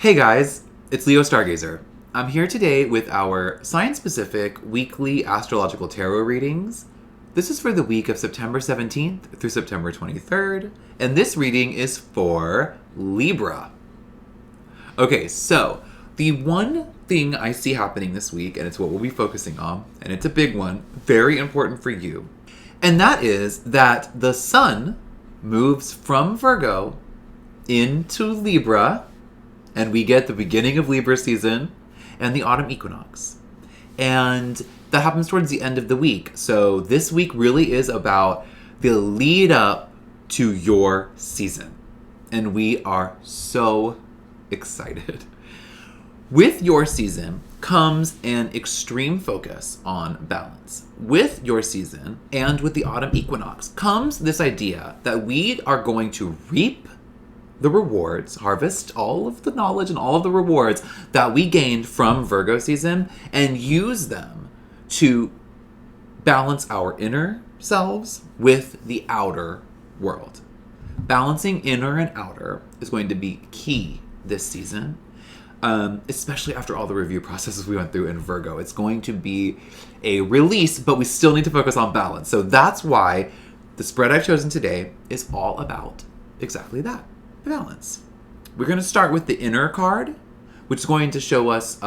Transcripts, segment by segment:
Hey guys, it's Leo Stargazer. I'm here today with our science-specific weekly astrological tarot readings. This is for the week of September 17th through September 23rd, and this reading is for Libra. Okay, so the one thing I see happening this week, and it's what we'll be focusing on, and it's a big one, very important for you, and that is that the sun moves from Virgo into Libra, and we get the beginning of Libra season and the autumn equinox. And that happens towards the end of the week. So this week really is about the lead up to your season. And we are so excited. With your season comes an extreme focus on balance. With your season and with the autumn equinox comes this idea that we are going to reap the rewards, harvest all of the knowledge and all of the rewards that we gained from Virgo season and use them to balance our inner selves with the outer world. Balancing inner and outer is going to be key this season, especially after all the review processes we went through in Virgo. It's going to be a release, but we still need to focus on balance. So that's why the spread I've chosen today is all about exactly that. Balance. We're going to start with the inner card, which is going to show us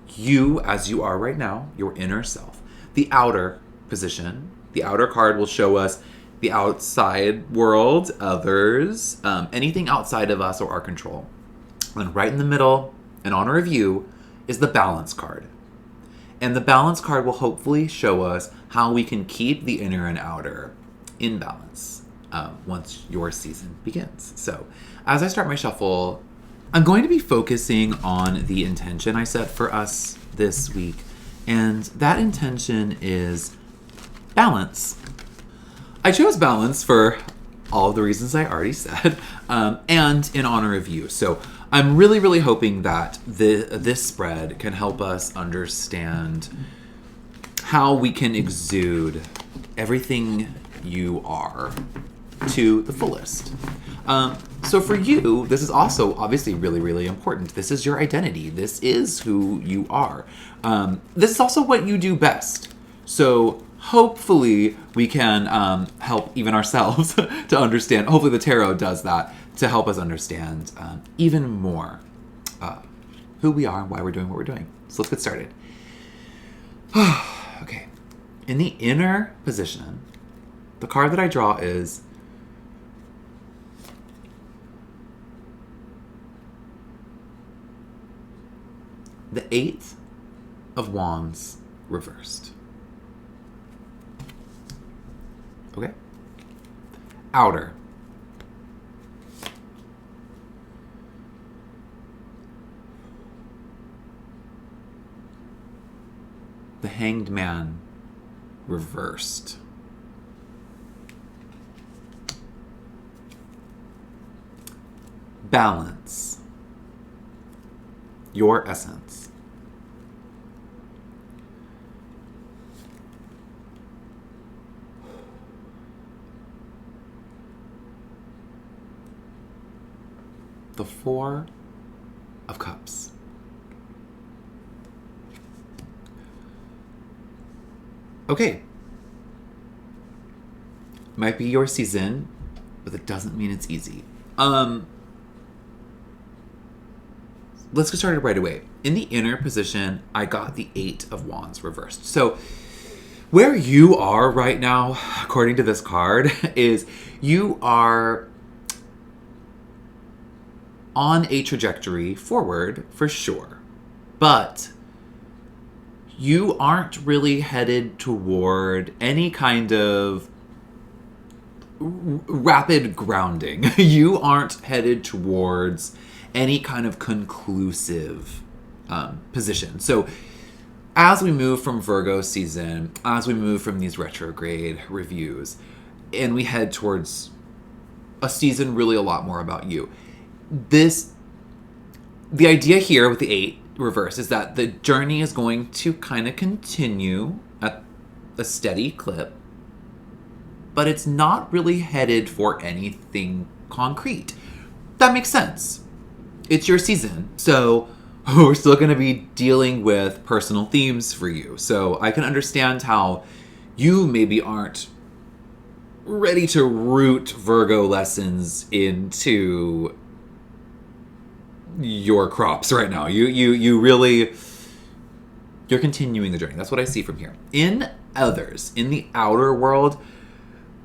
you as you are right now, your inner self. The outer position, the outer card will show us the outside world, others, anything outside of us or our control. And right in the middle, in honor of you, is the balance card. And the balance card will hopefully show us how we can keep the inner and outer in balance. Once your season begins. So, as I start my shuffle, I'm going to be focusing on the intention I set for us this week, and that intention is balance. I chose balance for all of the reasons I already said, and in honor of you. So, I'm really hoping that this spread can help us understand how we can exude everything you are to the fullest. So for you, this is also obviously really important. This is your identity. This is who you are. This is also what you do best. So hopefully we can help even ourselves to understand. Hopefully the tarot does that to help us understand even more who we are and why we're doing what we're doing. So let's get started. Okay. In the inner position, the card that I draw is the 8 of Wands reversed. Okay? Outer. The Hanged Man reversed. Balance. Your essence. The 4 of Cups. Okay. Might be your season, but it doesn't mean it's easy. Let's get started right away. In the inner position, I got the 8 of Wands reversed. So where you are right now, according to this card, is you are on a trajectory forward for sure. But you aren't really headed toward any kind of rapid grounding. You aren't headed towards any kind of conclusive position. So as we move from Virgo season, as we move from these retrograde reviews, and we head towards a season really a lot more about you, the idea here with the 8 reverse is that the journey is going to kind of continue at a steady clip, but it's not really headed for anything concrete. That makes sense. it's your season. So we're still going to be dealing with personal themes for you. So I can understand how you maybe aren't ready to root Virgo lessons into your crops right now. You really, you're continuing the journey. That's what I see from here. In others, in the outer world,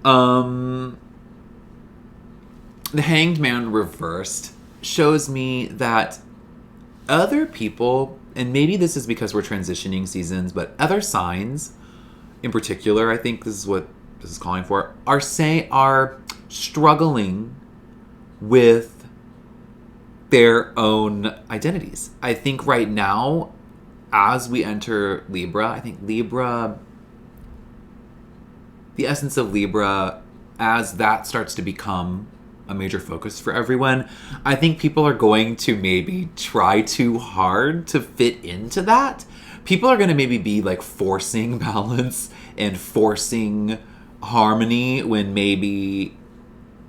the Hanged Man reversed shows me that other people, and maybe this is because we're transitioning seasons, but other signs in particular, I think this is what this is calling for, are struggling with their own identities. I think right now, as we enter Libra, I think Libra, the essence of Libra, as that starts to become a major focus for everyone, I think people are going to maybe try too hard to fit into that. People are going to maybe be like forcing balance and forcing harmony when maybe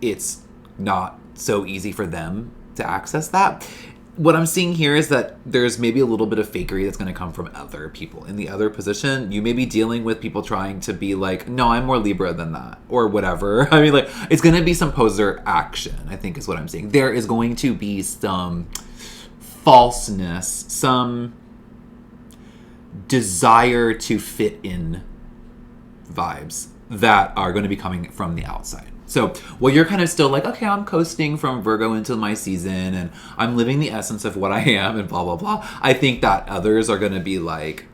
it's not so easy for them to access that. What I'm seeing here is that there's maybe a little bit of fakery that's going to come from other people. In the other position, you may be dealing with people trying to be like, no, I'm more Libra than that, or whatever. I mean, like, it's going to be some poser action, I think is what I'm seeing. There is going to be some falseness, some desire to fit in vibes that are going to be coming from the outside. So, while you're kind of still like, okay, I'm coasting from Virgo into my season and I'm living the essence of what I am and blah, blah, blah, I think that others are going to be like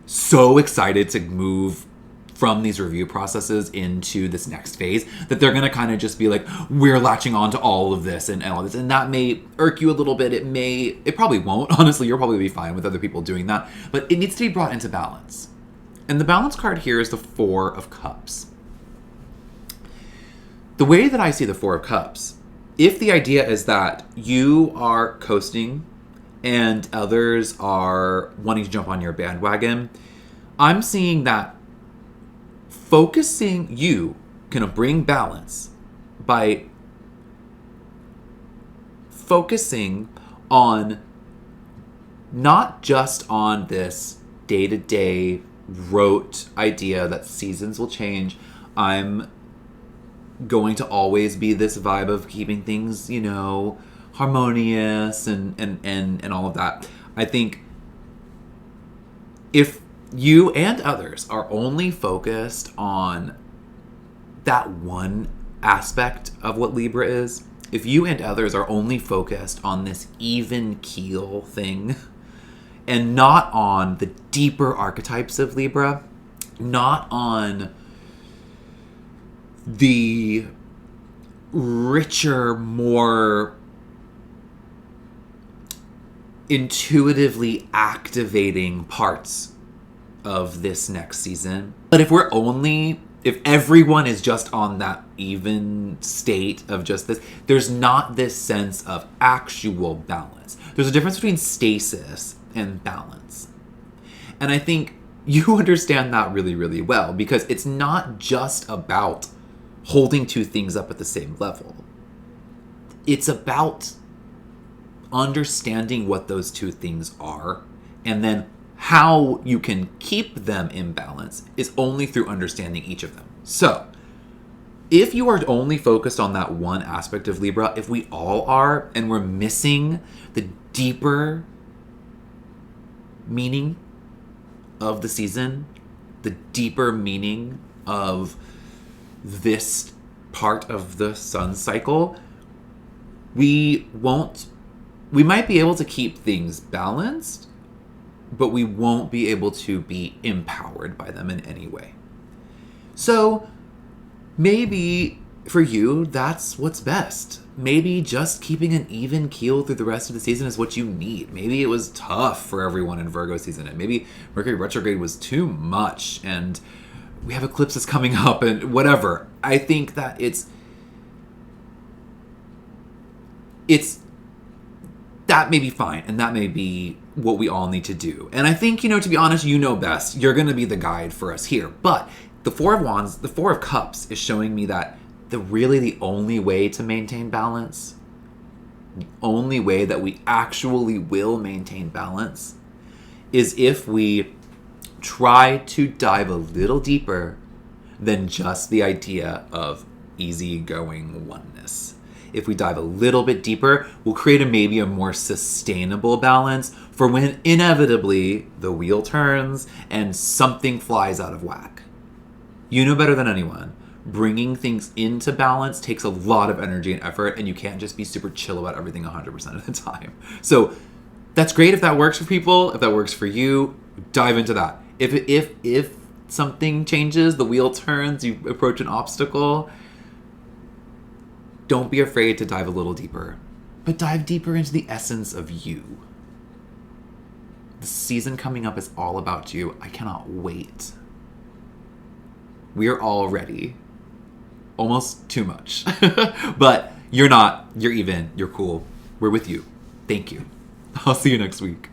so excited to move from these review processes into this next phase that they're going to kind of just be like, we're latching on to all of this and all this. And that may irk you a little bit. It probably won't. Honestly, you'll probably be fine with other people doing that. But it needs to be brought into balance. And the balance card here is the Four of Cups. The way that I see the Four of Cups, if the idea is that you are coasting and others are wanting to jump on your bandwagon, I'm seeing that you can bring balance by focusing on not just on this day-to-day rote idea that seasons will change. I'm going to always be this vibe of keeping things, harmonious and all of that. I think if you and others are only focused on that one aspect of what Libra is, if you and others are only focused on this even keel thing and not on the deeper archetypes of Libra, not on the richer, more intuitively activating parts of this next season. But if everyone is just on that even state of just this, there's not this sense of actual balance. There's a difference between stasis and balance. And I think you understand that really, really well, because it's not just about holding two things up at the same level. It's about understanding what those two things are, and then how you can keep them in balance is only through understanding each of them. So, if you are only focused on that one aspect of Libra, if we all are, and we're missing the deeper meaning of the season, the deeper meaning of this part of the sun cycle, we might be able to keep things balanced, but we won't be able to be empowered by them in any way. So maybe for you, that's what's best. Maybe just keeping an even keel through the rest of the season is what you need. Maybe it was tough for everyone in Virgo season, and maybe Mercury retrograde was too much, and we have eclipses coming up and whatever. I think that it's that may be fine, and that may be what we all need to do. And I think, to be honest, you know best. You're going to be the guide for us here. But the Four of Wands, the Four of Cups is showing me that the only way to maintain balance The only way that we actually will maintain balance is if we try to dive a little deeper than just the idea of easygoing oneness. If we dive a little bit deeper, we'll create maybe a more sustainable balance for when inevitably the wheel turns and something flies out of whack. You know better than anyone, bringing things into balance takes a lot of energy and effort, and you can't just be super chill about everything 100% of the time. So that's great if that works for people. If that works for you, dive into that. If something changes, the wheel turns, you approach an obstacle, don't be afraid to dive a little deeper. But dive deeper into the essence of you. The season coming up is all about you. I cannot wait. We are all ready. Almost too much. But you're not. You're even. You're cool. We're with you. Thank you. I'll see you next week.